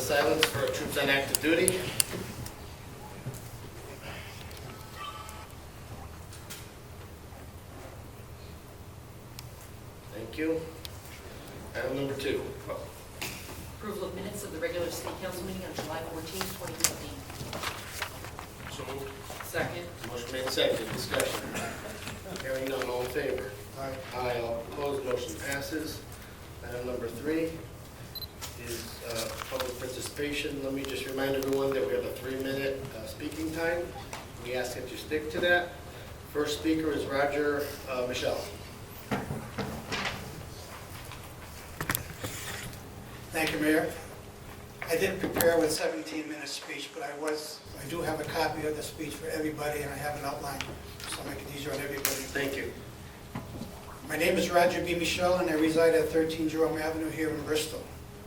silence for our troops on active duty. Thank you. Item number 2. Approval of minutes of the regular city council meeting on July 14, 2015. So moved. Second. Motion made second. Discussion. Hearing none, all in favor? Aye. Aye, all opposed, motion passes. Item number 3 is public participation. Let me just remind everyone that we have a 3-minute speaking time. We ask that you stick to that. First speaker is Roger Michelle. Thank you, Mayor. I didn't prepare with a 17-minute speech, but I do have a copy of the speech for everybody, and I have an outline, so I'll make it easier on everybody. Thank you. My name is Roger B. Michelle, and I reside at 13 Jerome Avenue here in Bristol.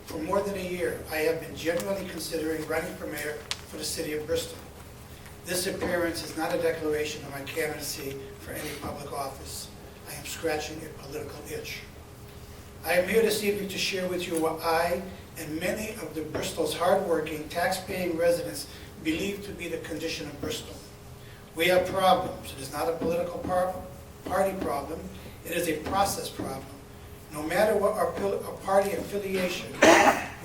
For more than a year, I have been genuinely considering running for mayor for the city of Bristol. This appearance is not a declaration of my candidacy for any public office. I am scratching a political itch. I am here this evening to share with you what I and many of the Bristol's hardworking, tax-paying residents believe to be the condition of Bristol. We have problems. It is not a political party problem. It is a process problem. No matter what our party affiliation,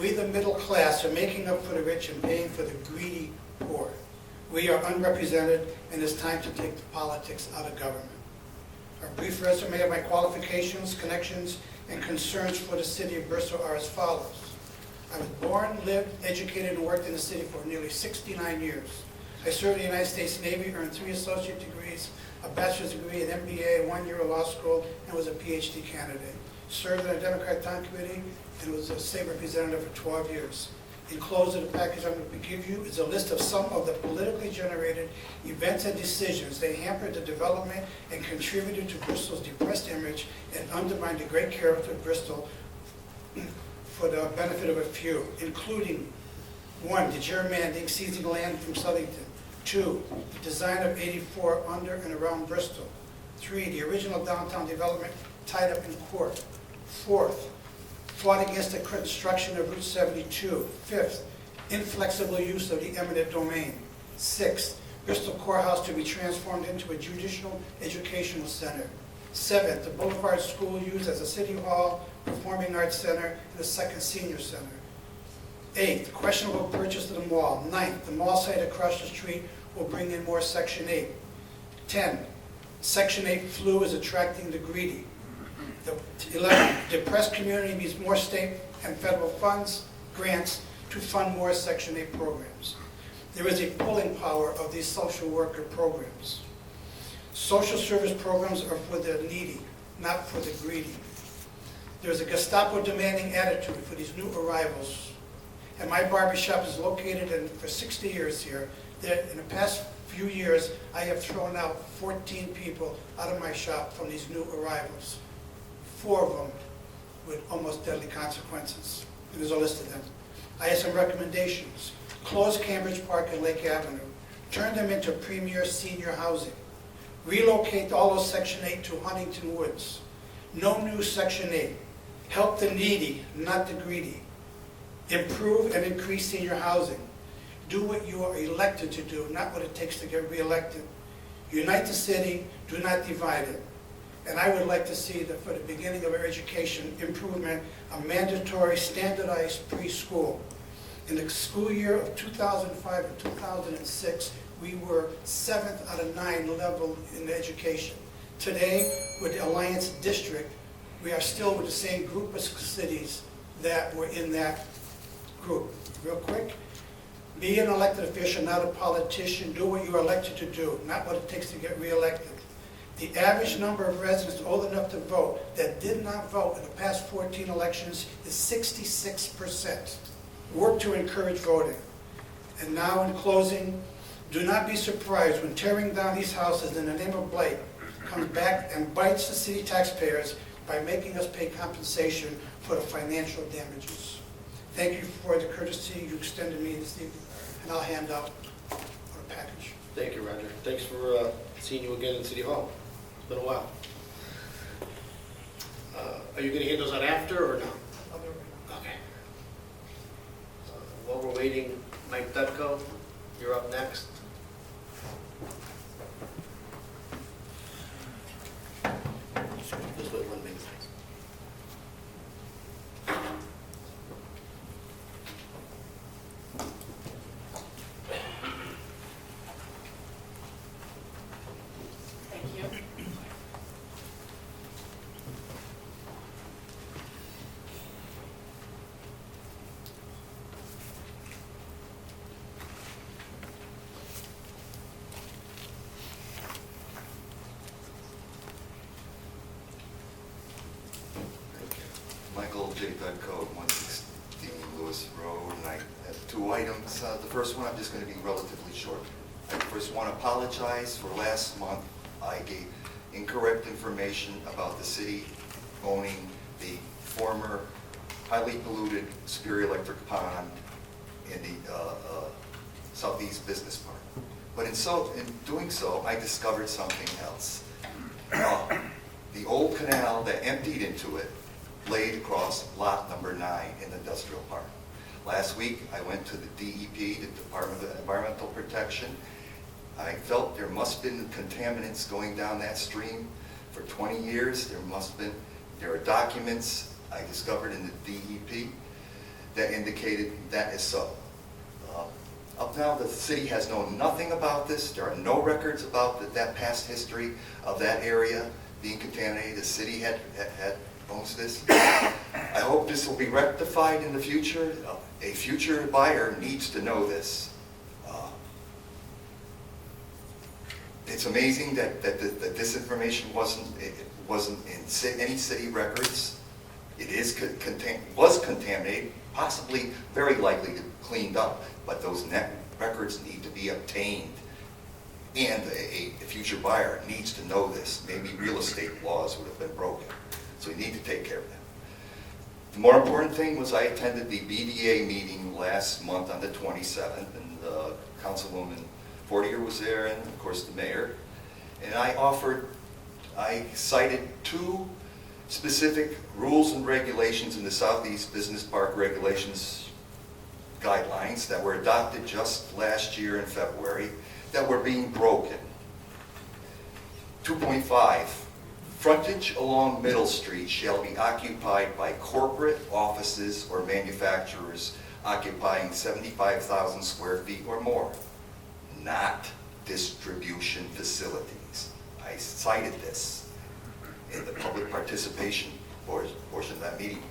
we the middle class are making up for the rich and paying for the greedy poor. We are unrepresented, and it's time to take the politics out of government. A brief resume of my qualifications, connections, and concerns for the city of Bristol are as follows. I was born, lived, educated, and worked in the city for nearly 69 years. I served in the United States Navy, earned 3 associate degrees, a bachelor's degree, an MBA, 1 year of law school, and was a PhD candidate. Served on a Democrat town committee and was a state representative for 12 years. Enclosed in the package I'm going to give you is a list of some of the politically generated events and decisions that hampered the development and contributed to Bristol's depressed image and undermined the great character of Bristol for the benefit of a few, including 1, the gerrymandering, seizing land from Southington. 2, the design of 84 under and around Bristol. 3, the original downtown development tied up in court. 4th, fought against the construction of Route 72. 5th, inflexible use of the eminent domain. 6th, Bristol Courthouse to be transformed into a judicial educational center. 7th, the Boulevard School used as a city hall, performing arts center, and a second senior center. 8th, questionable purchase of the mall. 9th, the mall site across the street will bring in more Section 8. 10, Section 8 flu is attracting the greedy. 11, depressed community needs more state and federal funds, grants, to fund more Section 8 programs. There is a pulling power of these social worker programs. Social service programs are for the needy, not for the greedy. There is a Gestapo demanding attitude for these new arrivals. And my barbershop is located for 60 years here. In the past few years, I have thrown out 14 people out of my shop from these new arrivals. 4 of them with almost deadly consequences. And there's a list of them. I have some recommendations. Close Cambridge Park and Lake Avenue. Turn them into premier senior housing. Relocate all of Section 8 to Huntington Woods. No new Section 8. Help the needy, not the greedy. Improve and increase senior housing. Do what you are elected to do, not what it takes to get reelected. Unite the city, do not divide it. And I would like to see that for the beginning of our education improvement, a mandatory standardized preschool. In the school year of 2005 and 2006, we were 7th out of 9 level in education. Today, with the Alliance District, we are still with the same group of cities that were in that group. Real quick, be an elected official, not a politician. Do what you are elected to do, not what it takes to get reelected. The average number of residents old enough to vote that did not vote in the past 14 elections is 66%. Work to encourage voting. And now in closing, do not be surprised when tearing down these houses in the name of blight comes back and bites the city taxpayers by making us pay compensation for the financial damages. Thank you for the courtesy you extended me this evening, and I'll hand out a package. Thank you, Roger. Thanks for seeing you again in City Hall. It's been a while. Are you going to hand those out after or no? Okay. While we're waiting. Mike Dutko, you're up next. Just wait 1 minute. Thank you. Michael J. Dudko, 116 Lewis Road, and I have two items. The first one, I'm just going to be relatively short. I first want to apologize for last month. I gave incorrect information about the city owning the former highly polluted Superior Electric Pond in the Southeast Business Park. But in doing so, I discovered something else. The old canal that emptied into it laid across lot number 9 in the industrial park. Last week, I went to the DEP, the Department of Environmental Protection. I felt there must have been contaminants going down that stream for 20 years. There are documents I discovered in the DEP that indicated that is so. Up now, the city has known nothing about this. There are no records about that past history of that area being contaminated. The city owns this. I hope this will be rectified in the future. A future buyer needs to know this. It's amazing that this information wasn't in any city records. It was contaminated, possibly very likely cleaned up, but those records need to be obtained. And a future buyer needs to know this. Maybe real estate laws would have been broken. So we need to take care of that. The more important thing was I attended the BDA meeting last month on the 27th, and Councilwoman Fortier was there, and of course the mayor. And I cited 2 specific rules and regulations in the Southeast Business Park Regulations guidelines that were adopted just last year in February that were being broken. 2.5. Frontage along Middle Street shall be occupied by corporate offices or manufacturers occupying 75,000 square feet or more, not distribution facilities. I cited this in the public participation portion of that meeting.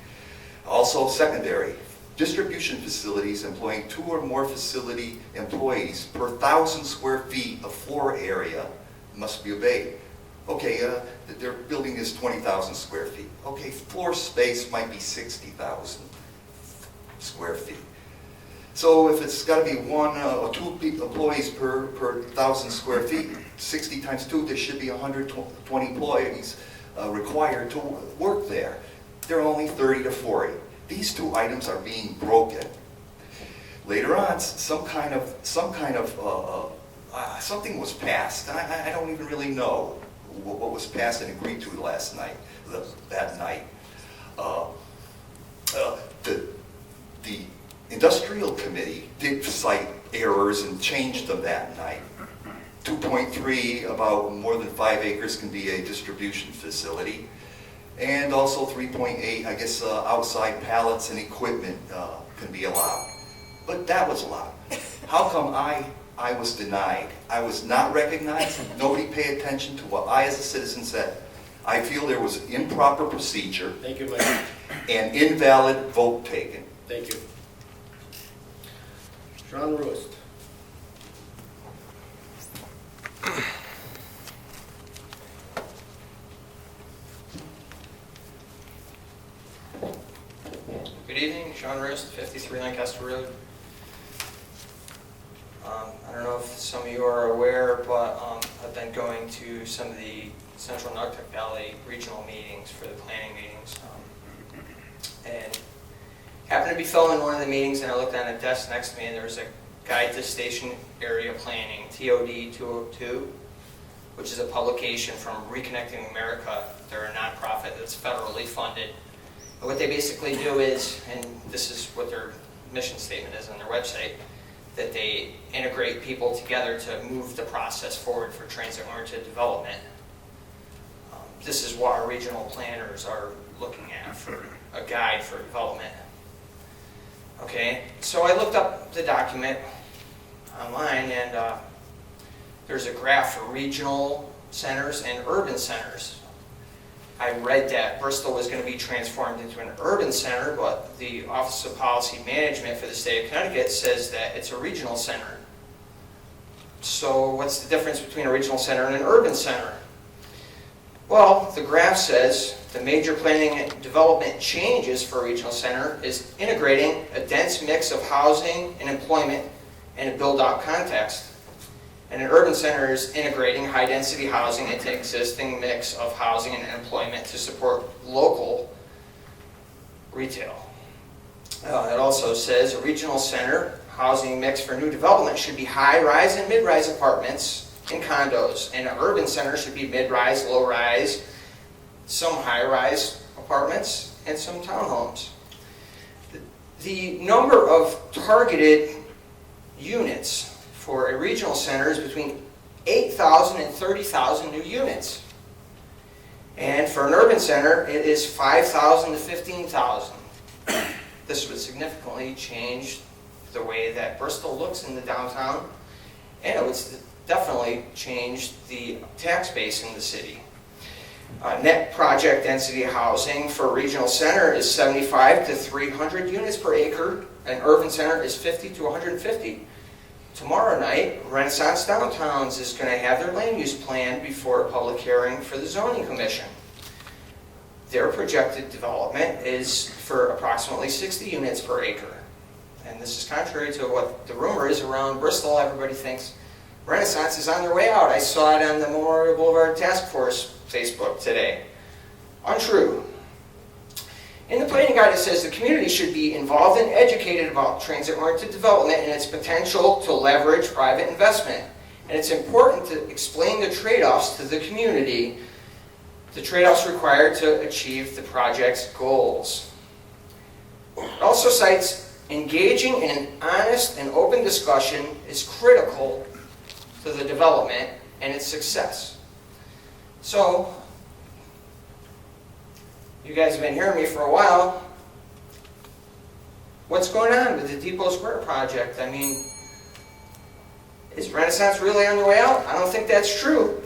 Also, secondary, distribution facilities employing 2 or more facility employees per 1,000 square feet of floor area must be obeyed. Okay, their building is 20,000 square feet. Okay, floor space might be 60,000 square feet. So if it's got to be 1 or 2 employees per 1,000 square feet, 60 times 2, there should be 120 employees required to work there. There are only 30 to 40. These 2 items are being broken. Later on, something was passed. I don't even really know what was passed and agreed to that night. The industrial committee did cite errors and changed them that night. 2.3, about more than 5 acres can be a distribution facility. And also 3.8, I guess outside pallets and equipment can be allowed. But that was allowed. How come I was denied? I was not recognized. Nobody paid attention to what I as a citizen said. I feel there was improper procedure. Thank you, Mike. And invalid vote taken. Thank you. Sean Roost. Good evening, Sean Roost, 53 Lancaster Road. I don't know if some of you are aware, but I've been going to some of the Central Naugatuck Valley regional meetings for the planning meetings. And happened to be filming one of the meetings, and I looked on a desk next to me, and there was a Guide to Station Area Planning, TOD 202, which is a publication from Reconnecting America. They're a nonprofit that's federally funded. And what they basically do is, and this is what their mission statement is on their website, that they integrate people together to move the process forward for transit-oriented development. This is what our regional planners are looking at for a guide for development. Okay, so I looked up the document online, and there's a graph for regional centers and urban centers. I read that Bristol was going to be transformed into an urban center, but the Office of Policy Management for the state of Connecticut says that it's a regional center. So what's the difference between a regional center and an urban center? Well, the graph says the major planning and development changes for a regional center is integrating a dense mix of housing and employment in a build-out context. And an urban center is integrating high-density housing into an existing mix of housing and employment to support local retail. It also says a regional center housing mix for new development should be high-rise and mid-rise apartments and condos, and an urban center should be mid-rise, low-rise, some high-rise apartments, and some townhomes. The number of targeted units for a regional center is between 8,000 and 30,000 new units. And for an urban center, it is 5,000 to 15,000. This would significantly change the way that Bristol looks in the downtown, and it would definitely change the tax base in the city. Net project density housing for a regional center is 75 to 300 units per acre. An urban center is 50 to 150. Tomorrow night, Renaissance Downtowns is going to have their land use plan before a public hearing for the zoning commission. Their projected development is for approximately 60 units per acre. And this is contrary to what the rumor is around Bristol. Everybody thinks Renaissance is on their way out. I saw it on the Memorial Boulevard Task Force Facebook today. Untrue. In the planning guide, it says the community should be involved and educated about transit-oriented development and its potential to leverage private investment. And it's important to explain the trade-offs to the community, the trade-offs required to achieve the project's goals. It also cites engaging in an honest and open discussion is critical to the development and its success. So, you guys have been hearing me for a while. What's going on with the Depot Square project? I mean, is Renaissance really on the way out? I don't think that's true.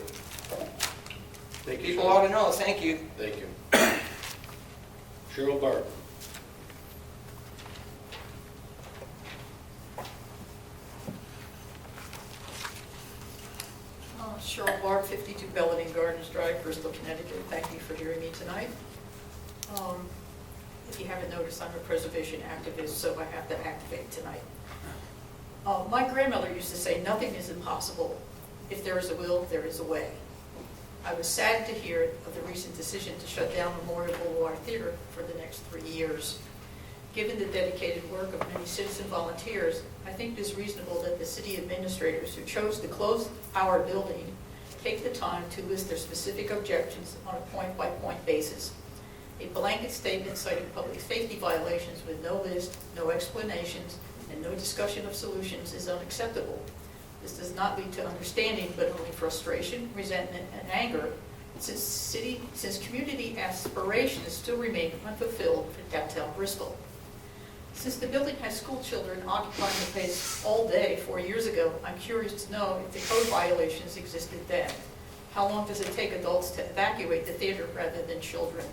People ought to know. Thank you. Thank you. Cheryl Barton. Cheryl Barb, 52 Belladine Gardens Drive, Bristol, Connecticut. Thank you for hearing me tonight. If you haven't noticed, I'm a preservation activist, so I have to activate tonight. My grandmother used to say, nothing is impossible. If there is a will, there is a way. I was saddened to hear of the recent decision to shut down Memorial Boulevard Theater for the next 3 years. Given the dedicated work of many citizen volunteers, I think it is reasonable that the city administrators who chose to close our building take the time to list their specific objections on a point-by-point basis. A blanket statement citing public safety violations with no list, no explanations, and no discussion of solutions is unacceptable. This does not lead to understanding, but only frustration, resentment, and anger, since community aspirations still remain unfulfilled for downtown Bristol. Since the building has school children occupying the place all day 4 years ago, I'm curious to know if the code violations existed then. How long does it take adults to evacuate the theater rather than children?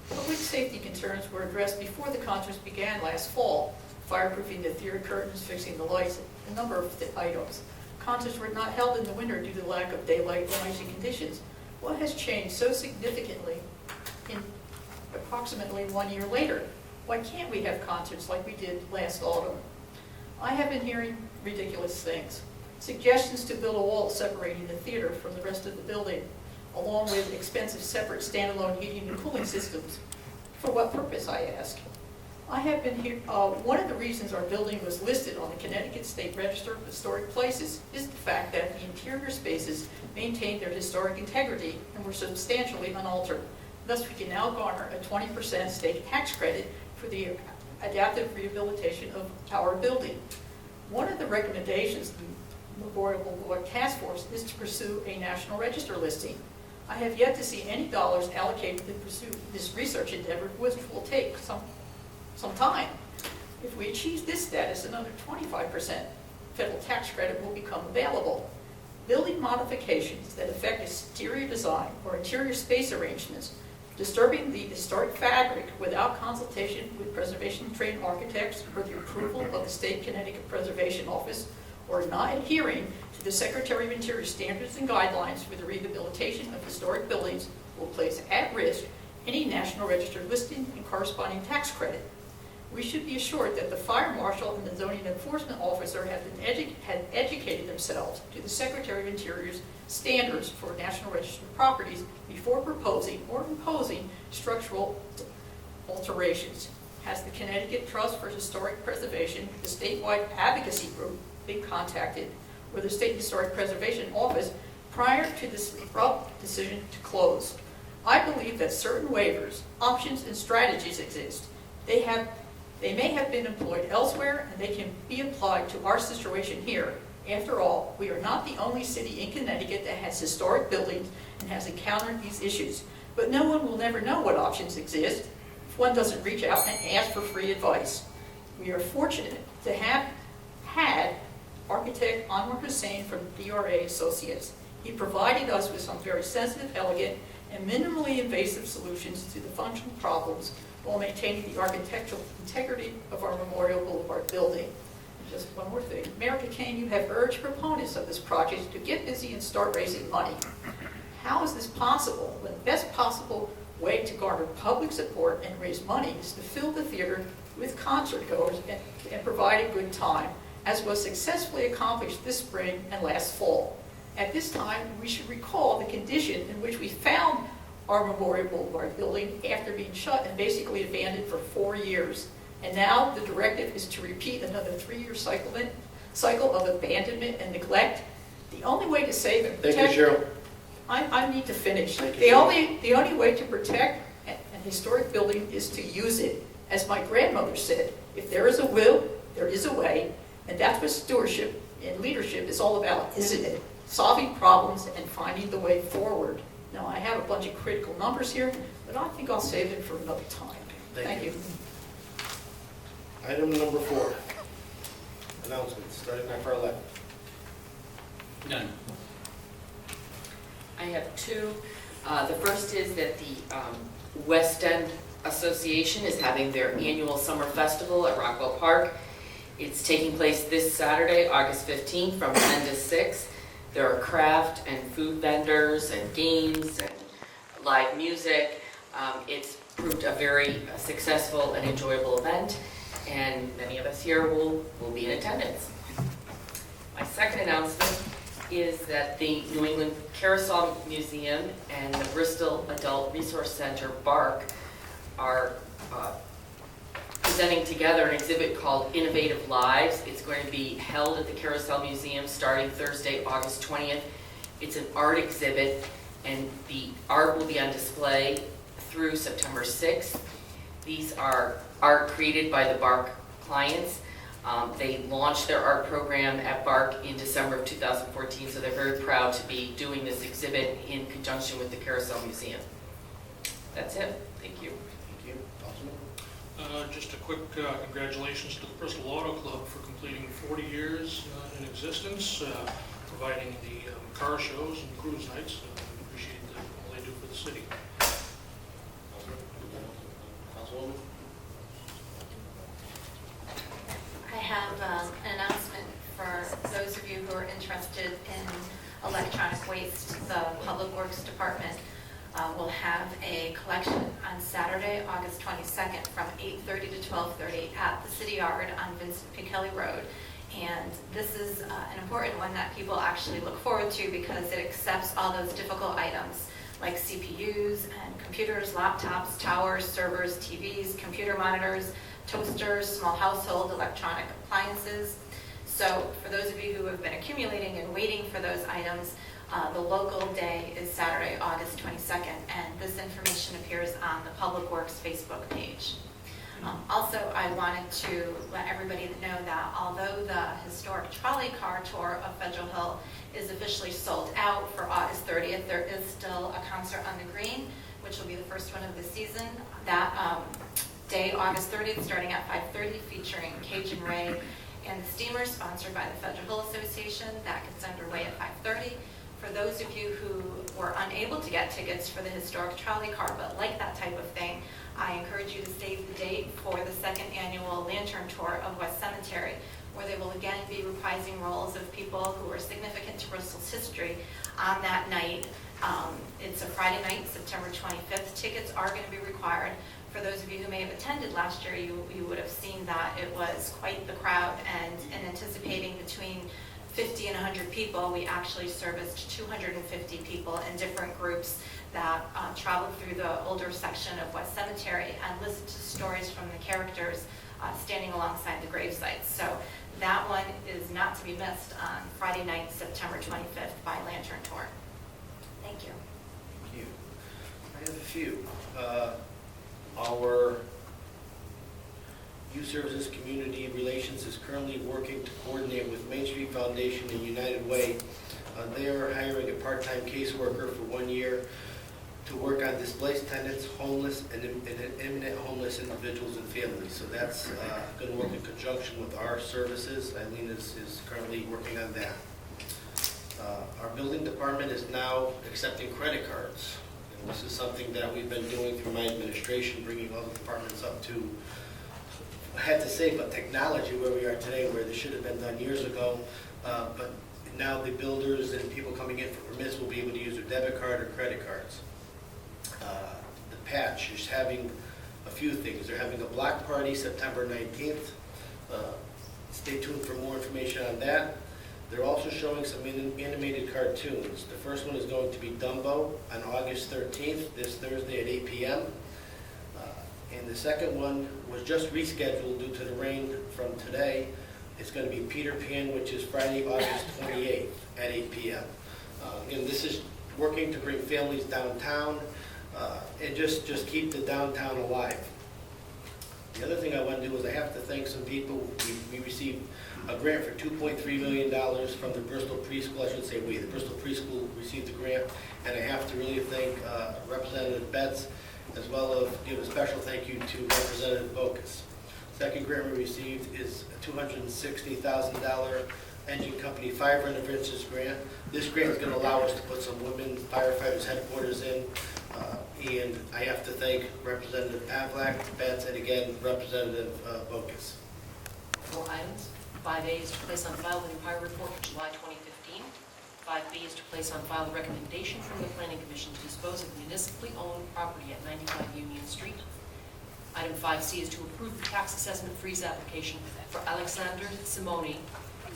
Public safety concerns were addressed before the concerts began last fall, fireproofing the theater curtains, fixing the lights, a number of items. Concerts were not held in the winter due to the lack of daylight and icy conditions. What has changed so significantly in approximately 1 year later? Why can't we have concerts like we did last autumn? I have been hearing ridiculous things. Suggestions to build a wall separating the theater from the rest of the building, along with expensive separate standalone heating and cooling systems. For what purpose, I ask? I have been here, one of the reasons our building was listed on the Connecticut State Register of Historic Places is the fact that the interior spaces maintained their historic integrity and were substantially unaltered. Thus, we can now garner a 20% state tax credit for the adaptive rehabilitation of our building. One of the recommendations of the Memorial Boulevard Task Force is to pursue a National Register listing. I have yet to see any dollars allocated to pursue this research endeavor, which will take some time. If we achieve this status, another 25% federal tax credit will become available. Building modifications that affect exterior design or interior space arrangements, disturbing the historic fabric without consultation with preservation-trained architects or the approval of the State Connecticut Preservation Office, or not adhering to the Secretary of Interior standards and guidelines for the rehabilitation of historic buildings will place at risk any National Register listing and corresponding tax credit. We should be assured that the fire marshal and the zoning enforcement officer have educated themselves to the Secretary of Interior's standards for National Register properties before proposing or imposing structural alterations. Has the Connecticut Trust for Historic Preservation, the statewide advocacy group, been contacted, or the State Historic Preservation Office prior to this abrupt decision to close? I believe that certain waivers, options, and strategies exist. They may have been employed elsewhere, and they can be applied to our situation here. After all, we are not the only city in Connecticut that has historic buildings and has encountered these issues. But no one will never know what options exist if one doesn't reach out and ask for free advice. We are fortunate to have had architect Anwar Hussain from DRA Associates. He provided us with some very sensitive, elegant, and minimally invasive solutions to the functional problems while maintaining the architectural integrity of our Memorial Boulevard building. And just one more thing. Mayor Kane, you have urged proponents of this project to get busy and start raising money. How is this possible when the best possible way to garner public support and raise money is to fill the theater with concert goers and provide a good time, as was successfully accomplished this spring and last fall? At this time, we should recall the condition in which we found our Memorial Boulevard building after being shut and basically abandoned for 4 years. And now the directive is to repeat another 3-year cycle of abandonment and neglect. The only way to save and protect... Thank you, Cheryl. I need to finish. Thank you, The Cheryl. only way to protect an historic building is to use it. As my grandmother said, if there is a will, there is a way. And that's what stewardship and leadership is all about, isn't it? Solving problems and finding the way forward. Now, I have a bunch of critical numbers here, but I think I'll save it for another time. Thank you. Item number 4, announcements, starting at far left. None. I have 2. The first is that the West End Association is having their annual summer festival at Rockwell Park. It's taking place this Saturday, August 15th, from 10 to 6. There are craft and food vendors and games and live music. It's proved a very successful and enjoyable event, and many of us here will be in attendance. My second announcement is that the New England Carousel Museum and the Bristol Adult Resource Center, BARC, are presenting together an exhibit called Innovative Lives. It's going to be held at the Carousel Museum starting Thursday, August 20th. It's an art exhibit, and the art will be on display through September 6th. These are art created by the BARC clients. They launched their art program at BARC in December of 2014, so they're very proud to be doing this exhibit in conjunction with the Carousel Museum. That's it. Thank you. Thank you. Councilman? Just a quick congratulations to the Bristol Auto Club for completing 40 years in existence, providing the car shows and cruise nights. We appreciate all they do for the city. Councilwoman? I have an announcement for those of you who are interested in electronic waste. The Public Works Department will have a collection on Saturday, August 22nd from 8:30 to 12:30 at the City Yard on Vincent P. Kelly Road. And this is an important one that people actually look forward to because it accepts all those difficult items like CPUs and computers, laptops, towers, servers, TVs, computer monitors, toasters, small household electronic appliances. So for those of you who have been accumulating and waiting for those items, the local day is Saturday, August 22nd, and this information appears on the Public Works Facebook page. Also, I wanted to let everybody know that although the historic trolley car tour of Federal Hill is officially sold out for August 30th, there is still a concert on the green, which will be the first one of the season. That day, August 30th, starting at 5:30, featuring Cajun Ray and the Steamer, sponsored by the Federal Hill Association. That gets underway at 5:30. For those of you who were unable to get tickets for the historic trolley car but like that type of thing, I encourage you to save the date for the second annual Lantern Tour of West Cemetery, where they will again be reprising roles of people who are significant to Bristol's history on that night. It's a Friday night, September 25th. Tickets are going to be required. For those of you who may have attended last year, you would have seen that it was quite the crowd, and in anticipating between 50 and 100 people, we actually serviced 250 people in different groups that traveled through the older section of West Cemetery and listened to stories from the characters standing alongside the grave sites. So that one is not to be missed on Friday night, September 25th by Lantern Tour. Thank you. Thank you. I have a few. Our Youth Services Community Relations is currently working to coordinate with Main Street Foundation and United Way. They are hiring a part-time caseworker for 1 year to work on displaced tenants, homeless, and imminent homeless individuals and families. So that's going to work in conjunction with our services. Eileen is currently working on that. Our building department is now accepting credit cards. And this is something that we've been doing through my administration, bringing all the departments up to, I had to say, but technology where we are today, where this should have been done years ago. But now the builders and people coming in for permits will be able to use their debit card or credit cards. The patch is having a few things. They're having a block party September 19th. Stay tuned for more information on that. They're also showing some animated cartoons. The first one is going to be Dumbo on August 13th, this Thursday at 8 p.m. And the second one was just rescheduled due to the rain from today. It's going to be Peter Pan, which is Friday, August 28th at 8 p.m. Again, this is working to bring families downtown and just keep the downtown alive. The other thing I want to do is I have to thank some people. We received a grant for $2.3 million from the Bristol Preschool. I should say the Bristol Preschool received the grant, and I have to really thank Representative Betts, as well as give a special thank you to Representative Bocas. Second grant we received is a $260,000 Engine Company 5 Renovations grant. This grant is going to allow us to put some women firefighters headquarters in, and I have to thank Representative Pavlak, Betts, and again, Representative Bocas. Four items. 5A is to place on file the new hire report for July 2015. 5B is to place on file the recommendation from the Planning Commission to dispose of municipally owned property at 95 Union Street. Item 5C is to approve the tax assessment freeze application for Alexander Simoni,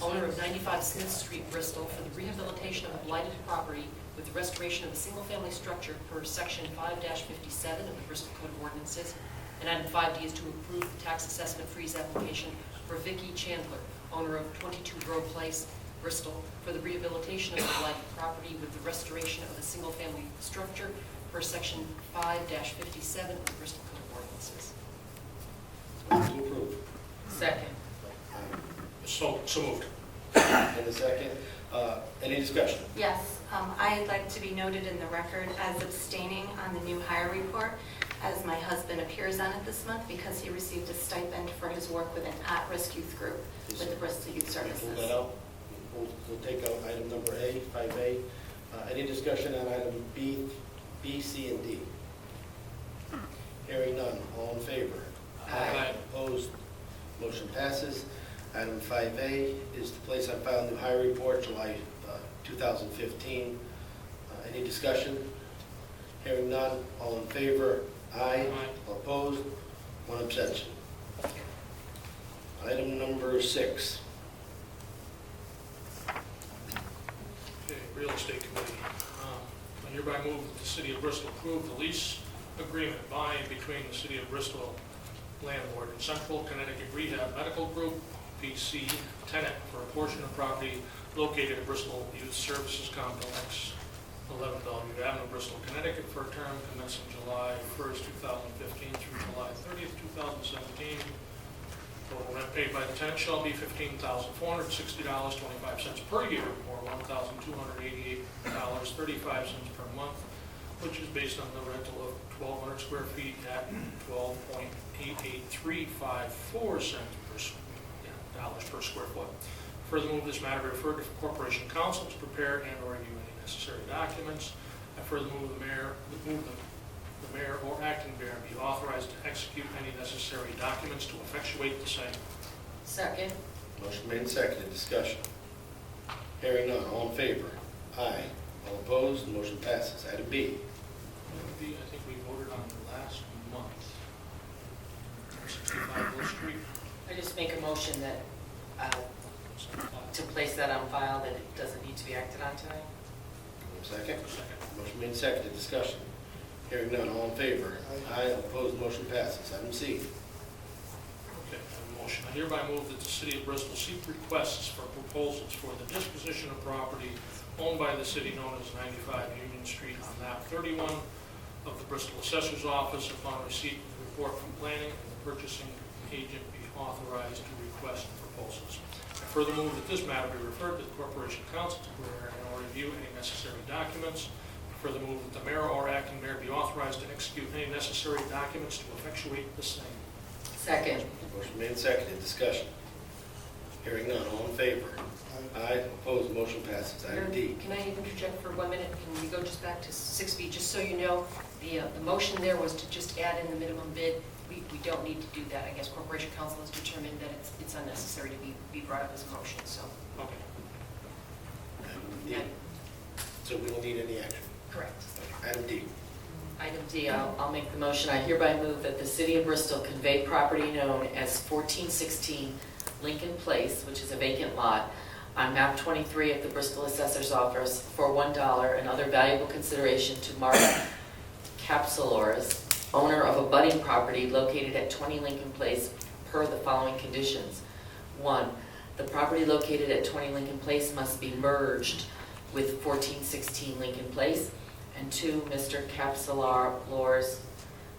owner of 95 Smith Street, Bristol, for the rehabilitation of a blighted property with the restoration of a single-family structure per Section 5-57 of the Bristol Code of Ordinances. And item 5D is to approve the tax assessment freeze application for Vicki Chandler, owner of 22 Grove Place, Bristol, for the rehabilitation of the blighted property with the restoration of a single-family structure per Section 5-57 of the Bristol Code of Ordinances. Move to approve. Second. So moved. And a second. Any discussion? Yes, I'd like to be noted in the record as abstaining on the new hire report, as my husband appears on it this month because he received a stipend for his work with an at-risk youth group with the Bristol Youth Pull that Services. out. We'll take out item number A, 5A. Any discussion on item B, C, and D? Hearing none. All in favor? Aye. Opposed? Motion passes. Item 5A is to place on file new hire report, July 2015. Any discussion? Hearing none. All in favor? Aye. Aye. Opposed? One abstention. Item number 6. Okay, Real Estate Committee. I hereby move that the City of Bristol approve the lease agreement by and between the City of Bristol landlord and Central Connecticut Rehab Medical Group, PC, tenant for a portion of property located at Bristol Youth Services Complex 11 Bellevue Avenue, Bristol, Connecticut, for a term commencing July 1st, 2015 through July 30th, 2017. Total rent paid by the tenant shall be $15,460.25 per year, or $1,288.35 per month, which is based on the rental of 1,200 square feet at $12.88354 dollars per square foot. Further move this matter be referred to Corporation Council to prepare and or review any necessary documents. I further move the mayor or acting mayor be authorized to execute any necessary documents to effectuate the same. Second. Motion made and seconded, discussion. Hearing none, all in favor? Aye. All opposed, motion passes. Item B. I think we voted on the last month. 65 Will Street. I just make a motion that, to place that on file, that it doesn't need to be acted on tonight. Second. Second. Motion made and seconded, discussion. Hearing none, all in favor? Aye. All opposed, motion passes. Item C. Okay, I have a motion. I hereby move that the City of Bristol seek requests for proposals for the disposition of property owned by the city known as 95 Union Street on map 31 of the Bristol Assessor's Office upon receipt of the report from planning, and the purchasing agent be authorized to request proposals. I further move that this matter be referred to the Corporation Council to prepare and or review any necessary documents. I further move that the mayor or acting mayor be authorized to execute any necessary documents to effectuate the same. Second. Motion made and seconded, discussion. Hearing none, all in favor? Aye. Opposed, motion passes. Item D. Can I interject for 1 minute? Can we go just back to 6B, just so you know, the motion there was to just add in the minimum bid. We don't need to do that. I guess Corporation Council has determined that it's unnecessary to be brought up as a motion, so. Okay. Yeah, So we don't need any action. correct. Item D. Item D, I'll make the motion. I hereby move that the City of Bristol convey property known as 1416 Lincoln Place, which is a vacant lot, on map 23 of the Bristol Assessor's Office for $1 and other valuable consideration to Mark Capsulores, owner of a budding property located at 20 Lincoln Place, per the following conditions. 1, the property located at 20 Lincoln Place must be merged with 1416 Lincoln Place. And 2, Mr. Capsulores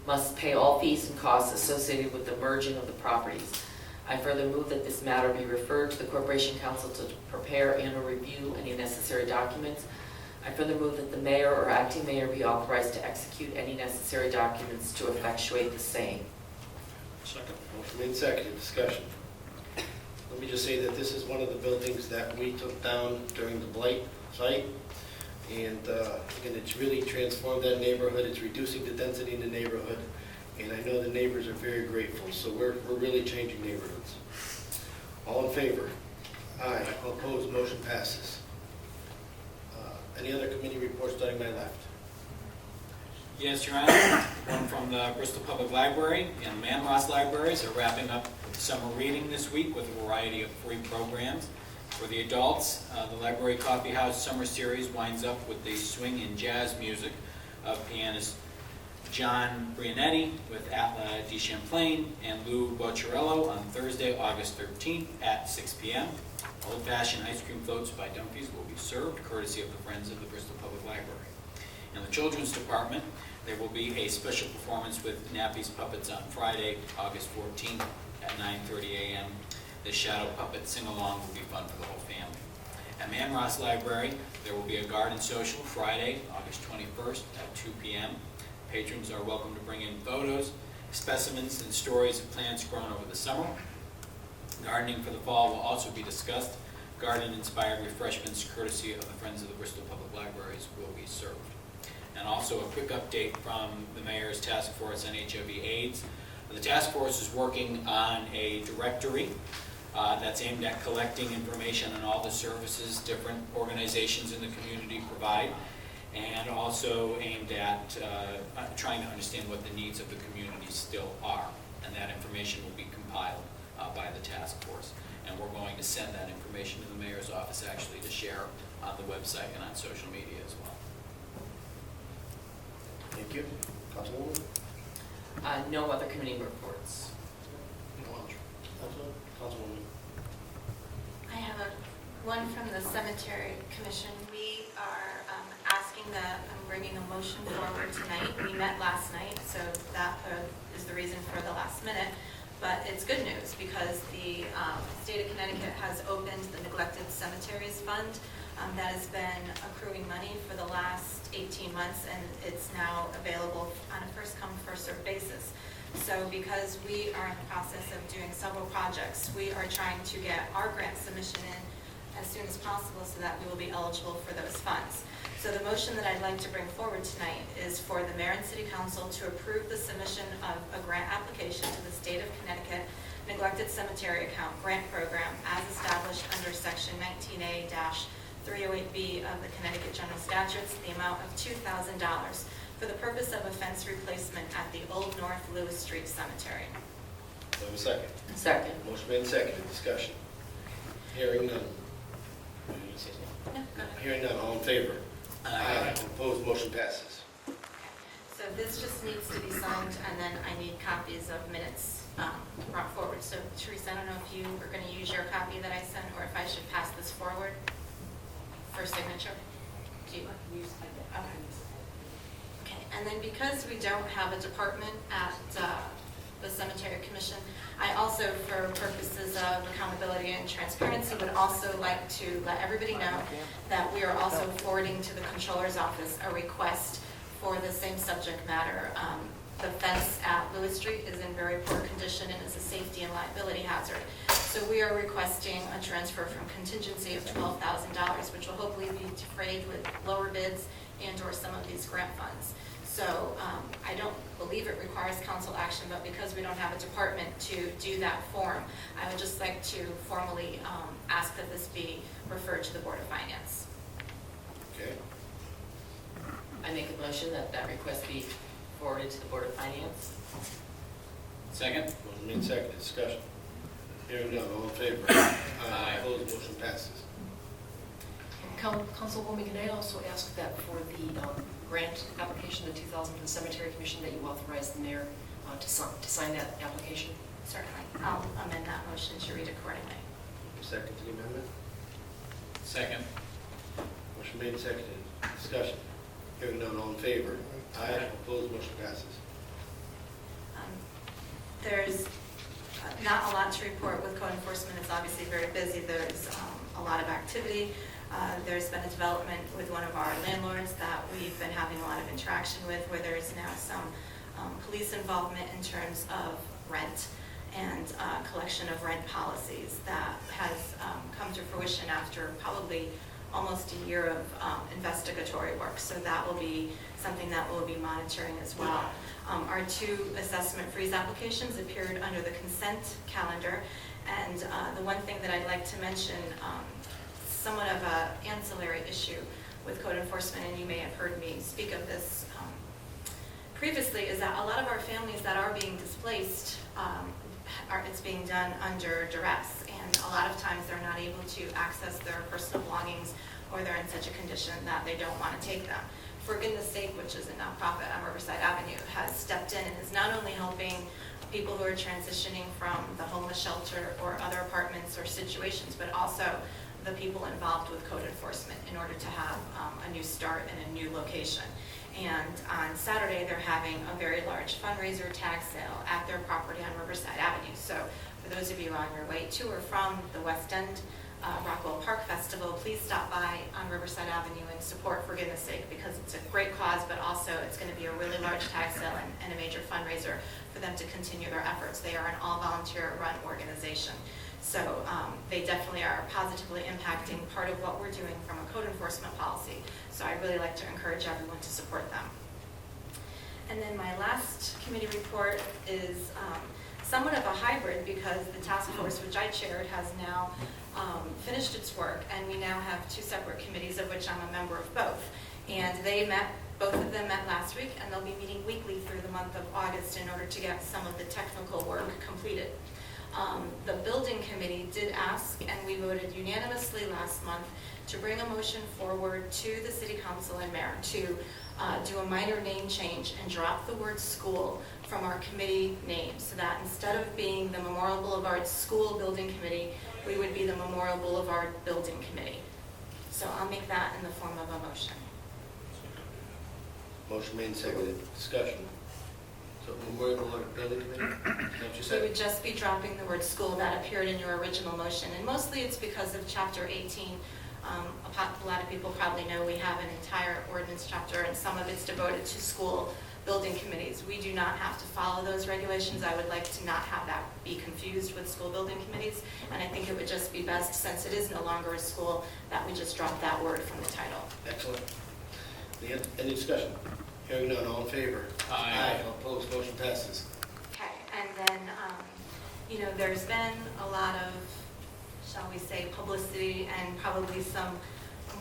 must pay all fees and costs associated with the merging of the properties. I further move that this matter be referred to the Corporation Council to prepare and or review any necessary documents. I further move that the mayor or acting mayor be authorized to execute any necessary documents to effectuate the same. Second. Motion made and seconded, discussion. Let me just say that this is one of the buildings that we took down during the blight site. And again, it's really transformed that neighborhood. It's reducing the density in the neighborhood. And I know the neighbors are very grateful. So we're really changing neighborhoods. All in favor? Aye. All opposed, motion passes. Any other committee reports starting my left? Yes, Your Honor. One from the Bristol Public Library and Manross Libraries are wrapping up summer reading this week with a variety of free programs. For the adults, the Library Coffee House Summer Series winds up with the swing and jazz music of pianist John Brianetti with Atla Di Champlain and Lou Bocciarello on Thursday, August 13th at 6 p.m. Old-fashioned ice cream floats by Dunphy's will be served, courtesy of the Friends of the Bristol Public Library. In the Children's Department, there will be a special performance with Nappy's Puppets on Friday, August 14th at 9:30 a.m. The Shadow Puppet Sing-Along will be fun for the whole family. At Manross Library, there will be a garden social Friday, August 21st at 2 p.m. Patrons are welcome to bring in photos, specimens, and stories of plants grown over the summer. Gardening for the fall will also be discussed. Garden-inspired refreshments courtesy of the Friends of the Bristol Public Libraries will be served. And also a quick update from the Mayor's Task Force on HIV/AIDS. The task force is working on a directory that's aimed at collecting information on all the services different organizations in the community provide, and also aimed at trying to understand what the needs of the community still are. And that information will be compiled by the task force. And we're going to send that information to the mayor's office actually to share on the website and on social media as well. Thank you. Councilwoman? No other committee reports. No other. Councilwoman? I have one from the Cemetery Commission. We are asking that I'm bringing a motion forward tonight. We met last night, so that is the reason for the last minute. But it's good news because the state of Connecticut has opened the Neglected Cemeteries Fund that has been accruing money for the last 18 months, and it's now available on a first-come, first-served basis. So because we are in the process of doing several projects, we are trying to get our grant submission in as soon as possible so that we will be eligible for those funds. So the motion that I'd like to bring forward tonight is for the mayor and city council to approve the submission of a grant application to the state of Connecticut Neglected Cemetery Account Grant Program as established under section 19A-308B of the Connecticut General Statutes, the amount of $2,000 for the purpose of a fence replacement at the Old North Lewis Street Cemetery. Do I have a second? Second. Motion made and seconded, discussion. Hearing none. No, go ahead. Hearing none, all in favor? Aye. Opposed, motion passes. So this just needs to be signed, and then I need copies of minutes brought forward. So Teresa, I don't know if you are going to use your copy that I sent, or if I should pass this forward for signature. Do you? Okay, and then because we don't have a department at the Cemetery Commission, I also, for purposes of accountability and transparency, would also like to let everybody know that we are also forwarding to the Controller's Office a request for the same subject matter. The fence at Lewis Street is in very poor condition and is a safety and liability hazard. So we are requesting a transfer from contingency of $12,000, which will hopefully be defrayed with lower bids and/or some of these grant funds. So I don't believe it requires council action, but because we don't have a department to do that form, I would just like to formally ask that this be referred to the Board of Finance. Okay. I make a motion that that request be forwarded to the Board of Finance. Second? Motion made and seconded, discussion. Hearing none, all in favor? Aye. Opposed, motion passes. Councilwoman, can I also ask that for the grant application, the 2000 for the Cemetery Commission, that you authorize the mayor to sign that application? Certainly. I'll amend that motion to read accordingly. Second to the amendment. Second. Motion made and seconded, discussion. Hearing none, all in favor? Aye. Opposed, motion passes. There's not a lot to report with code enforcement. It's obviously very busy. There's a lot of activity. There's been a development with one of our landlords that we've been having a lot of interaction with, where there's now some police involvement in terms of rent and collection of rent policies that has come to fruition after probably almost a year of investigatory work. So that will be something that we'll be monitoring as well. Our two assessment freeze applications appeared under the consent calendar, and the one thing that I'd like to mention, somewhat of an ancillary issue with code enforcement, and you may have heard me speak of this previously, is that a lot of our families that are being displaced, it's being done under duress, and a lot of times they're not able to access their personal belongings, or they're in such a condition that they don't want to take them. For Goodness Sake, which is a nonprofit on Riverside Avenue, has stepped in and is not only helping people who are transitioning from the homeless shelter or other apartments or situations, but also the people involved with code enforcement in order to have a new start in a new location. And on Saturday, they're having a very large fundraiser tag sale at their property on Riverside Avenue. So for those of you on your way to or from the West End Rockwell Park Festival, please stop by on Riverside Avenue and support For Goodness Sake, because it's a great cause, but also it's going to be a really large tag sale and a major fundraiser for them to continue their efforts. They are an all-volunteer run organization. So they definitely are positively impacting part of what we're doing from a code enforcement policy. So I'd really like to encourage everyone to support them. And then my last committee report is somewhat of a hybrid, because the task force, which I chaired, has now finished its work, and we now have two separate committees, of which I'm a member of both. And they met, both of them met last week, and they'll be meeting weekly through the month of August in order to get some of the technical work completed. The building committee did ask, and we voted unanimously last month, to bring a motion forward to the city council and mayor to do a minor name change and drop the word school from our committee name, so that instead of being the Memorial Boulevard School Building Committee, we would be the Memorial Boulevard Building Committee. So I'll make that in the form of a motion. Motion made and seconded. Discussion. So Memorial Building Committee, is that what you We said? would just be dropping the word school that appeared in your original motion, and mostly it's because of Chapter 18. A lot of people probably know we have an entire ordinance chapter, and some of it's devoted to school building committees. We do not have to follow those regulations. I would like to not have that be confused with school building committees, and I think it would just be best, since it is no longer a school, that we just drop that word from the title. Excellent. Any discussion? Hearing none, all in favor? Aye. All opposed, motion passes. Okay, and then, there's been a lot of, shall we say, publicity and probably some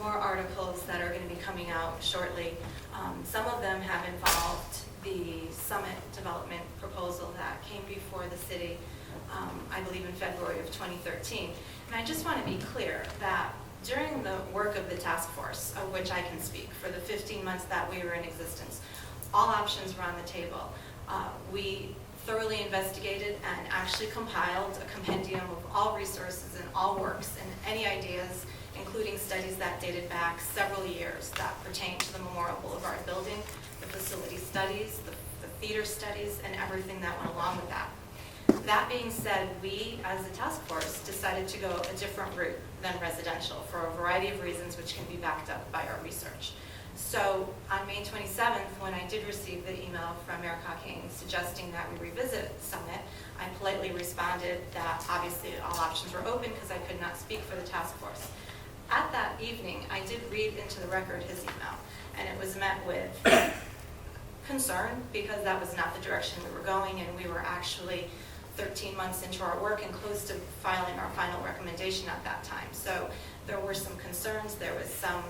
more articles that are going to be coming out shortly. Some of them have involved the summit development proposal that came before the city, I believe in February of 2013. And I just want to be clear that during the work of the task force, of which I can speak, for the 15 months that we were in existence, all options were on the table. We thoroughly investigated and actually compiled a compendium of all resources and all works and any ideas, including studies that dated back several years that pertain to the Memorial Boulevard building, the facility studies, the theater studies, and everything that went along with that. That being said, we, as a task force, decided to go a different route than residential for a variety of reasons which can be backed up by our research. So on May 27th, when I did receive the email from Mayor Hawking suggesting that we revisit Summit, I politely responded that obviously all options were open because I could not speak for the task force. At that evening, I did read into the record his email, and it was met with concern because that was not the direction we were going, and we were actually 13 months into our work and close to filing our final recommendation at that time. So there were some concerns, there was some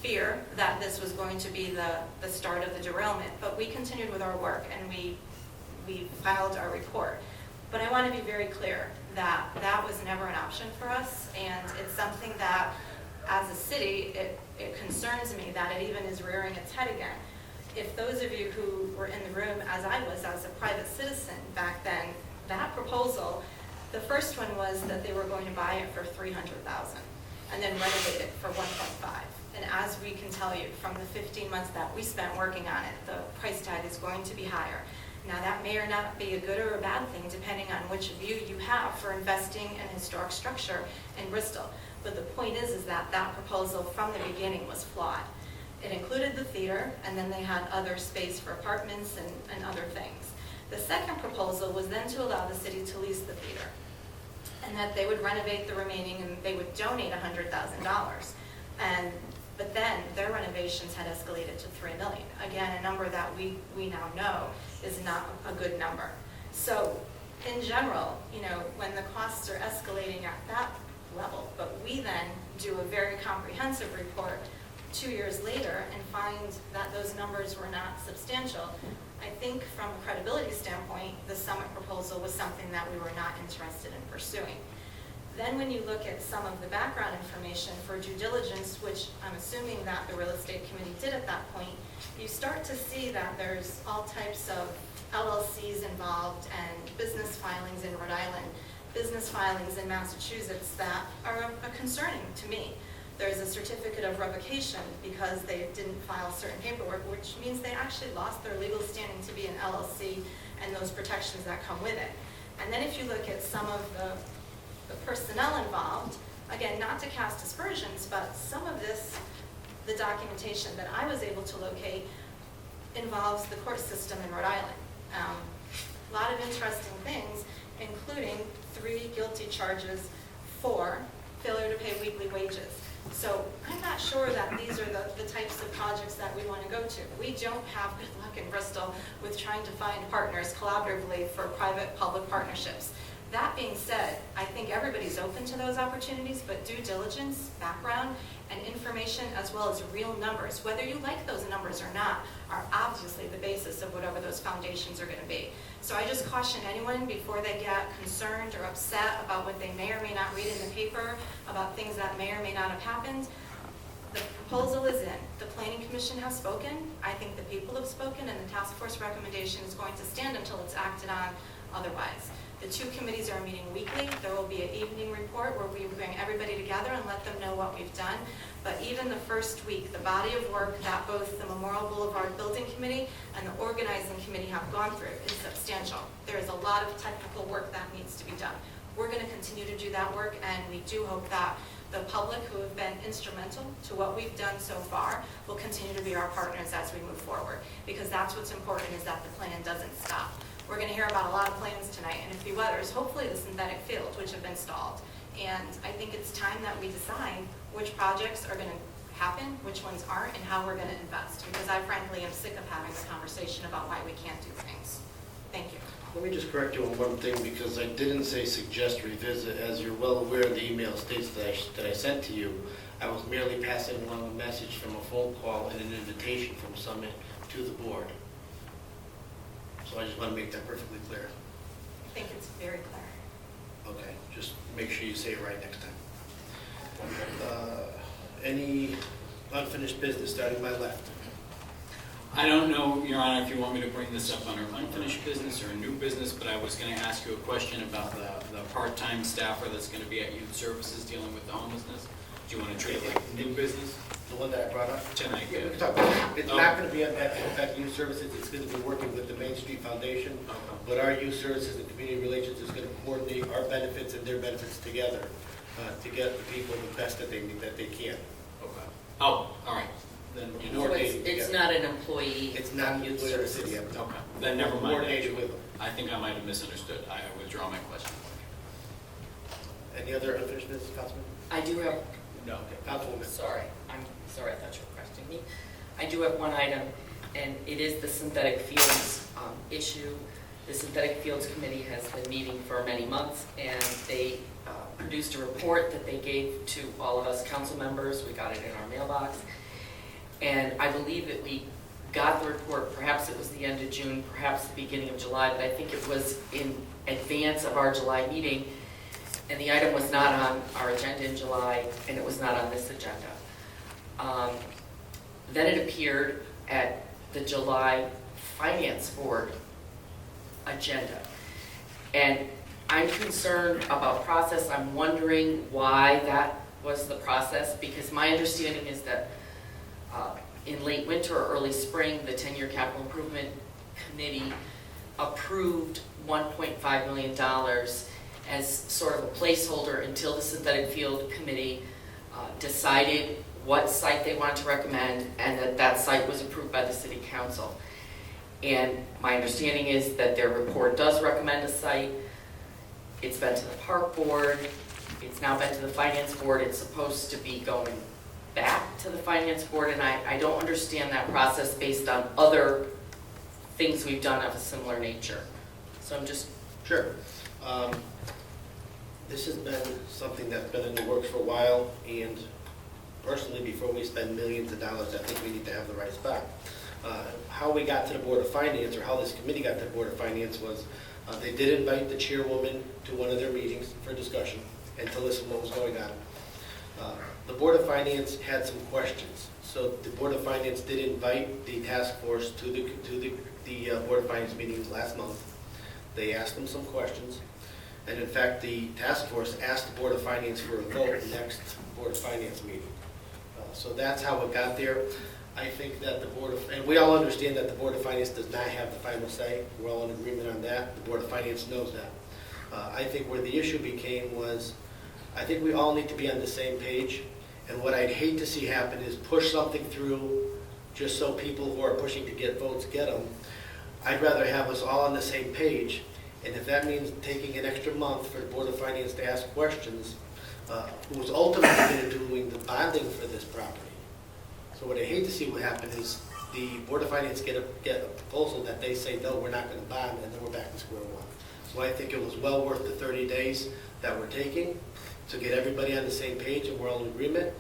fear that this was going to be the start of the derailment, but we continued with our work and we filed our report. But I want to be very clear that that was never an option for us, and it's something that, as a city, it concerns me that it even is rearing its head again. If those of you who were in the room, as I was as a private citizen back then, that proposal, the first one was that they were going to buy it for $300,000 and then renovate it for 1.5. And as we can tell you, from the 15 months that we spent working on it, the price tag is going to be higher. Now, that may or not be a good or a bad thing, depending on which view you have for investing in historic structure in Bristol. But the point is that that proposal from the beginning was flawed. It included the theater, and then they had other space for apartments and other things. The second proposal was then to allow the city to lease the theater, and that they would renovate the remaining, and they would donate $100,000. But then their renovations had escalated to $3 million. Again, a number that we now know is not a good number. So in general, when the costs are escalating at that level, but we then do a very comprehensive report 2 years later and find that those numbers were not substantial, I think from a credibility standpoint, the Summit proposal was something that we were not interested in pursuing. Then when you look at some of the background information for due diligence, which I'm assuming that the real estate committee did at that point, you start to see that there's all types of LLCs involved and business filings in Rhode Island, business filings in Massachusetts that are concerning to me. There's a certificate of revocation because they didn't file certain paperwork, which means they actually lost their legal standing to be an LLC and those protections that come with it. And then if you look at some of the personnel involved, again, not to cast aspersions, but some of this, the documentation that I was able to locate involves the court system in Rhode Island. A lot of interesting things, including 3 guilty charges for failure to pay weekly wages. So I'm not sure that these are the types of projects that we want to go to. We don't have good luck in Bristol with trying to find partners collaboratively for private-public partnerships. That being said, I think everybody's open to those opportunities, but due diligence, background, and information, as well as real numbers, whether you like those numbers or not, are obviously the basis of whatever those foundations are going to be. So I just caution anyone before they get concerned or upset about what they may or may not read in the paper, about things that may or may not have happened. The proposal is in. The Planning Commission has spoken. I think the people have spoken, and the task force recommendation is going to stand until it's acted on otherwise. The two committees are meeting weekly. There will be an evening report where we bring everybody together and let them know what we've done. But even the first week, the body of work that both the Memorial Boulevard Building Committee and the organizing committee have gone through is substantial. There is a lot of technical work that needs to be done. We're going to continue to do that work, and we do hope that the public who have been instrumental to what we've done so far will continue to be our partners as we move forward, because that's what's important, is that the plan doesn't stop. We're going to hear about a lot of plans tonight, and a few others, hopefully the synthetic fields, which have been stalled. And I think it's time that we decide which projects are going to happen, which ones aren't, and how we're going to invest, because I frankly am sick of having the conversation about why we can't do things. Thank you. Let me just correct you on one thing, because I didn't say suggest revisit. As you're well aware, the email states that I sent to you. I was merely passing along a message from a phone call and an invitation from Summit to the board. So I just want to make that perfectly clear. I think it's very clear. Okay, just make sure you say it right next time. Any unfinished business, starting my left? I don't know, Your Honor, if you want me to bring this up under unfinished business or new business, but I was going to ask you a question about the part-time staffer that's going to be at Youth Services dealing with the homelessness. Do you want to treat it like new business The one that I brought up? tonight? Yeah, we can talk about it. It's not going to be at Youth Services, it's going to be working with the Main Street Foundation, but our Youth Services and Community Relations is going to coordinate our benefits and their benefits together to get the people the best that they can. Okay. Oh, all right. Then you know. So it's not an employee. It's not Youth Youth Services. Services. Okay. Then never mind. Coordination with them. I think I might have misunderstood. I withdraw my question. Any other unfinished business, Councilman? I do have, No. Okay, Councilwoman. sorry, I'm sorry, I thought you were questioning me. I do have one item, and it is the synthetic fields issue. The Synthetic Fields Committee has been meeting for many months, and they produced a report that they gave to all of us council members. We got it in our mailbox. And I believe that we got the report, perhaps it was the end of June, perhaps the beginning of July, but I think it was in advance of our July meeting. And the item was not on our agenda in July, and it was not on this agenda. Then it appeared at the July Finance Board agenda. And I'm concerned about process. I'm wondering why that was the process, because my understanding is that in late winter or early spring, the 10-year capital improvement committee approved $1.5 million as sort of a placeholder until the synthetic field committee decided what site they wanted to recommend, and that site was approved by the city council. And my understanding is that their report does recommend a site. It's been to the park board. It's now been to the finance board. It's supposed to be going back to the finance board, and I don't understand that process based on other things we've done of a similar nature. So I'm just... Sure. This has been something that's been in the works for a while, and personally, before we spend millions of dollars, I think we need to have the right spot. How we got to the Board of Finance, or how this committee got to the Board of Finance, was they did invite the chairwoman to one of their meetings for discussion and to listen what was going on. The Board of Finance had some questions. So the Board of Finance did invite the task force to the Board of Finance meetings last month. They asked them some questions. And in fact, the task force asked the Board of Finance for a vote next Board of Finance meeting. So that's how it got there. I think that the Board of, and we all understand that the Board of Finance does not have the final say. We're all in agreement on that. The Board of Finance knows that. I think where the issue became was, I think we all need to be on the same page. And what I'd hate to see happen is push something through just so people who are pushing to get votes get them. I'd rather have us all on the same page. And if that means taking an extra month for the Board of Finance to ask questions, who's ultimately going to be doing the bonding for this property. So what I hate to see what happen is the Board of Finance get a proposal that they say, no, we're not going to bond, and then we're back to square one. So I think it was well worth the 30 days that we're taking to get everybody on the same page and we're all in agreement.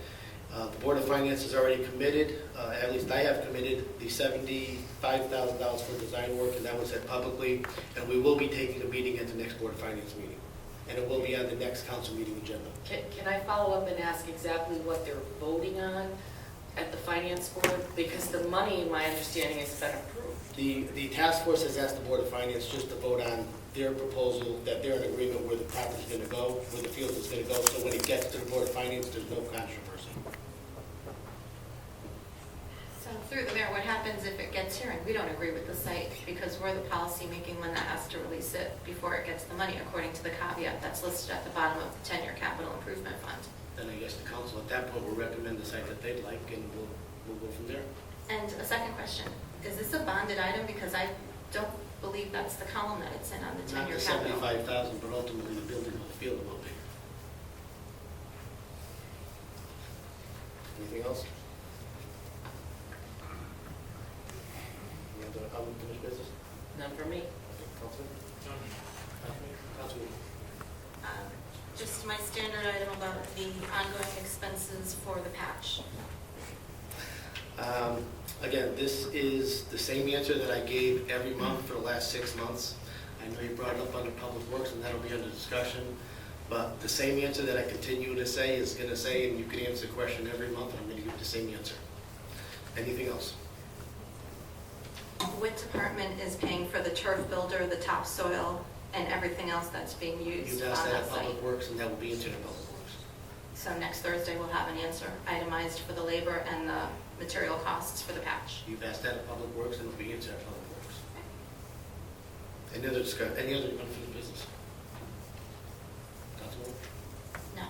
The Board of Finance has already committed, at least I have committed, the $75,000 for design work, and that was said publicly, and we will be taking a meeting at the next Board of Finance meeting. And it will be on the next council meeting agenda. Can I follow up and ask exactly what they're voting on at the finance board? Because the money, in my understanding, has been approved. The task force has asked the Board of Finance just to vote on their proposal, that they're in agreement where the property's gonna go, where the field is gonna go, so when it gets to the Board of Finance, there's no controversy. So through the mayor, what happens if it gets here and we don't agree with the site because we're the policy-making one that has to release it before it gets the money according to the caveat that's listed at the bottom of the 10-year capital improvement fund? Then I guess the council at that point will recommend the site that they'd like, and we'll go from there. And a second question, is this a bonded item? Because I don't believe that's the column that it's in on the Not 10-year the capital. 75,000, but ultimately the building of the field will be. Anything else? Any other unfinished business? None for me. Okay, Councilman? Councilman? Just my standard item about the ongoing expenses for the patch. Again, this is the same answer that I gave every month for the last 6 months. I know you brought it up under Public Works, and that'll be under discussion, but the same answer that I continue to say is going to say, and you can answer the question every month, and I'm going to give the same answer. Anything else? What department is paying for the turf builder, the topsoil, and everything else that's being used You've on asked that that at site? Public Works, and that will be answered at Public Works. So next Thursday, we'll have an answer itemized for the labor and the material costs for the patch. You've asked that at Public Works, and it will be answered at Public Works. Any other discussion, any other unfinished business? Councilman? No.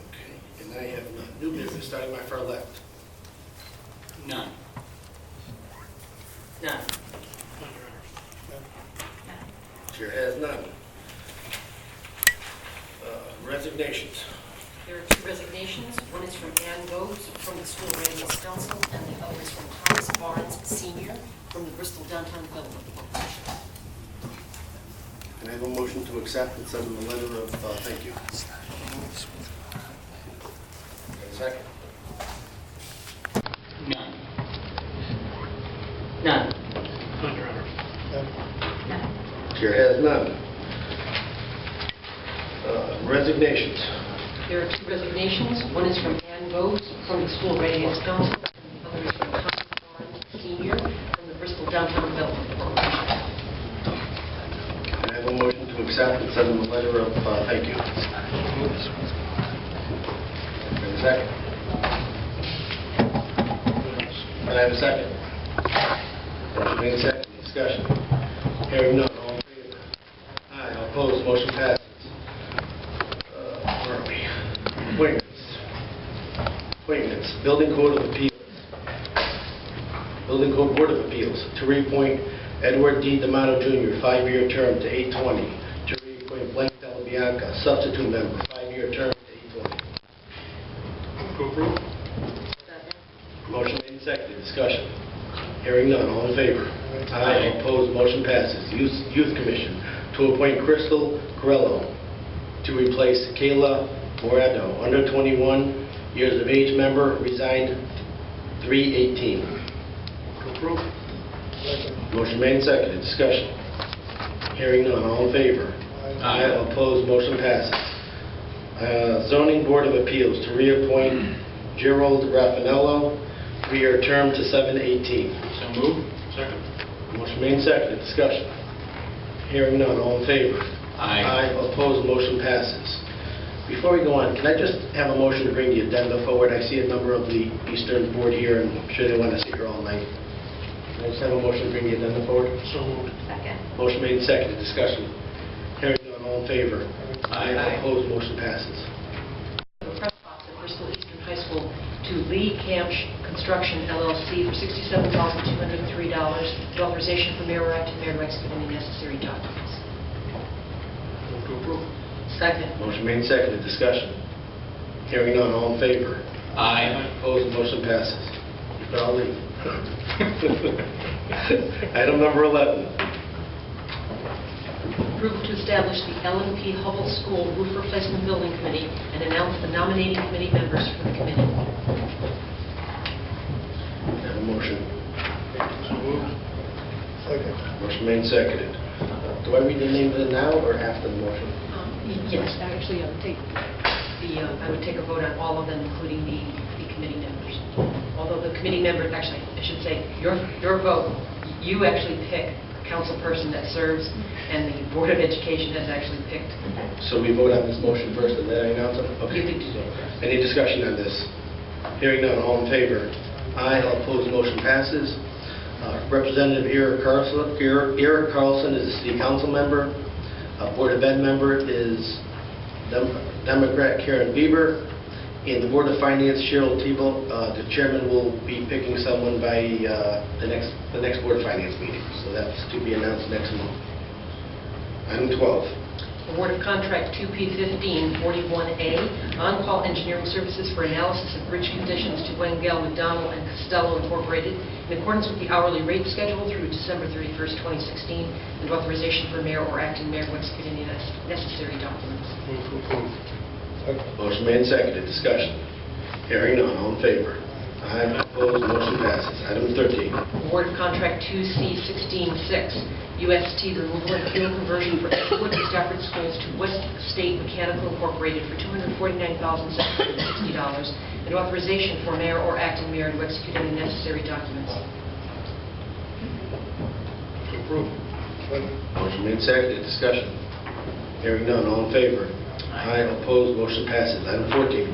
Okay, and I have none. New business, starting my far left. None. None. Chair has none. Resignations. There are 2 resignations. One is from Ann Rhodes from the School Readiness Council, and the other is from Thomas Barnes Sr. from the Bristol Downtown Development Corporation. Can I have a motion to accept and send them a letter of thank you? Second. None. None. None, Your Honor. Chair has none. Resignations. There are 2 resignations. One is from Ann Rhodes from the School Readiness Council, and the other is from Thomas Barnes Sr. from the Bristol Downtown Development Corporation. Can I have a motion to accept and send them a letter of thank you? Second. Can I have a second? Motion made second. Discussion. Hearing none. All in favor? Aye. All opposed? Motion passes. Where are we? Appointments. Appointments. Building Code of Appeals. Building Code Board of Appeals to reappoint Edward D. D'Amato Jr., 5-year term to 8/20. To reappoint Blank Della Bianca, substitute member, 5-year term to 8/20. To approve? Motion made and seconded. Discussion. Hearing none. All in favor? Aye. All opposed? Motion passes. Youth Commission to appoint Crystal Corello to replace Kayla Morado, under 21 years of age member, resigned 3/18. To approve? Motion made and seconded. Discussion. Hearing none. All in favor? Aye. All opposed? Motion passes. Zoning Board of Appeals to reappoint Gerald Raffanello, 3-year term to 7/18. So moved. Second? Motion made and seconded. Discussion. Hearing none. All in favor? Aye. All opposed? Motion passes. Before we go on, can I just have a motion to bring the addenda forward? I see a number of the Eastern Board here, and I'm sure they want to sit here all night. Can I just have a motion to bring the addenda forward? So moved. Second. Motion made and seconded. Discussion. Hearing none. All in favor? Aye. All opposed? Motion passes. The press box at Bristol Eastern High School to Lee Camsh Construction LLC for $67,203. The authorization for Mayor Wright to execute any necessary documents. Move to approve? Second. Motion made and seconded. Discussion. Hearing none. All in favor? Aye. Opposed? Motion passes. You can all leave. Item number 11. Approval to establish the L&P Hubble School Roof Replacement Building Committee and announce the nominating committee members for the committee. Have a motion. So moved. Motion made and seconded. Do I read the name of it now or after the motion? Yes, actually, I would take a vote on all of them, including the committee members. Although the committee members, actually, I should say, your vote, you actually pick council person that serves, and the Board of Education has actually picked. So we vote on this motion first and then I announce it? Okay. You could do Any discussion on this? Hearing none, all in favor? Aye, all opposed, motion passes. Representative Eric Carlson is a city council member. Board of Ed member is Democrat Karen Bieber. And the Board of Finance, Cheryl Tebow, the chairman will be picking someone by the next Board of Finance meeting. So that's to be announced next month. Item 12. Award of contract 2P15-41A, on-call engineering services for analysis of bridge conditions to Wengel, McDonald, and Costello Incorporated in accordance with the hourly rate schedule through December 31st, 2016, and authorization for mayor or acting mayor to execute any necessary documents. Motion made, seconded, discussion. Hearing none, all in favor? Aye, opposed, motion passes. Item 13. Award of contract 2C16-6, UST removal and fuel conversion for Edgewood and Stafford schools to West State Mechanical Incorporated for $249,760, and authorization for mayor or acting mayor to execute any necessary documents. Approved. Motion made, seconded, discussion. Hearing none, all in favor? Aye, opposed, motion passes. Item 14.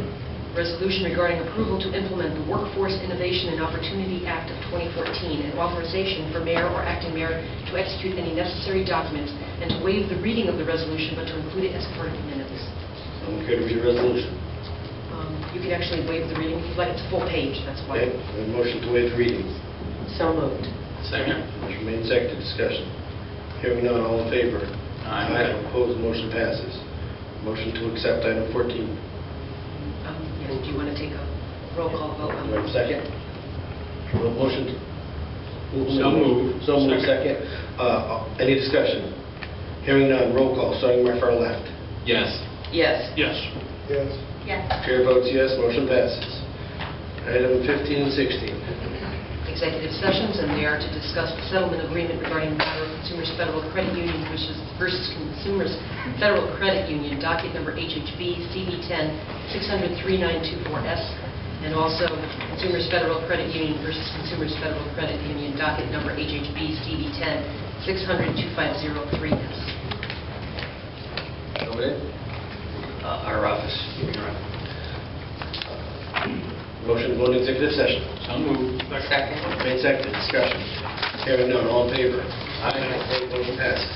Resolution regarding approval to implement the Workforce Innovation and Opportunity Act of 2014 and authorization for mayor or acting mayor to execute any necessary documents and to waive the reading of the resolution but to include it as part of the minutes. Someone care to read the resolution? You can actually waive the reading if you'd like. It's a full page, that's why. Okay, we have a motion to waive the reading. So moved. Second. Motion made, seconded, discussion. Hearing none, all in favor? Aye. Opposed, motion passes. Motion to accept item 14. Yes, do you want to take a roll call vote Do on I have a that? second? Motion to... So moved. So moved, second. Any discussion? Hearing none, roll call, starting my far left. Yes. Yes. Yes. Yes. Yes. Chair votes yes, motion passes. Item 15 and 16. Executive sessions, and they are to discuss the settlement agreement regarding the matter of Consumers Federal Credit Union versus Consumers Federal Credit Union, docket number HHB CB10 6003924S, and also Consumers Federal Credit Union versus Consumers Federal Credit Union, docket number HHB CB10 6002503S. Over there? Our office. Motion to go into executive session. So moved. Second. Made second, discussion. Hearing none, all in favor? Aye. Motion passes.